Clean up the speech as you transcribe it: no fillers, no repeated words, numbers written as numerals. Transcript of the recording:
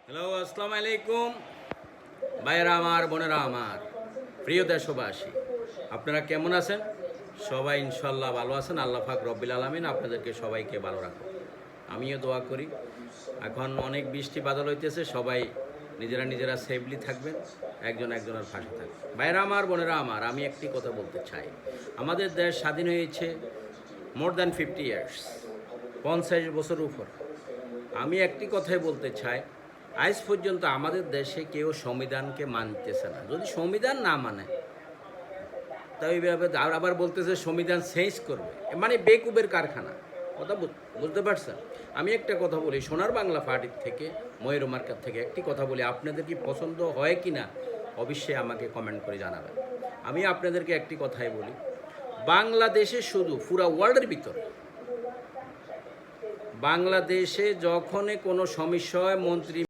Hello, আসসালামু আলাইকুম ভাইয়েরা আমার, বোনেরা আমার, প্রিয় দেশবাসী, আপনারা কেমন আছেন? সবাই ইনশাল্লাহ ভালো আছেন। আল্লাহ পাক রব্বিল আলামিন আপনাদেরকে সবাইকে ভালো রাখুন। আমিও দোয়া করি। এখন অনেক বৃষ্টি বাদল হইতেছে, সবাই নিজেরা নিজেরা সেফলি থাকবেন, একজন একজনের পাশে থাকবেন। ভাইয়েরা আমার, বোনেরা আমার, আমি একটি কথা বলতে চাই। আমাদের দেশ স্বাধীন হয়েছে মোর দ্যান 50 ইয়ার্স, 50 বছর উপর। আমি একটি কথাই বলতে চাই, আজ পর্যন্ত আমাদের দেশে কেউ সংবিধানকে মানতেছে না। যদি সংবিধান না মানে, তাই এইভাবে আবার বলতেছে সংবিধান চেঞ্জ করবে, মানে বেকুবের কারখানা। কথা বুঝতে পারছেন? আমি একটা কথা বলি, সোনার বাংলা পার্টির থেকে, ময়ূর মার্কার থেকে একটি কথা বলি, আপনাদের কি পছন্দ হয় কি না অবশ্যই আমাকে কমেন্ট করে জানাবেন। আমি আপনাদেরকে একটি কথাই বলি, বাংলাদেশে শুধু পুরা ওয়ার্ল্ডের ভিতরে বাংলাদেশে যখনই কোনো সমস্যা হয়, মন্ত্রী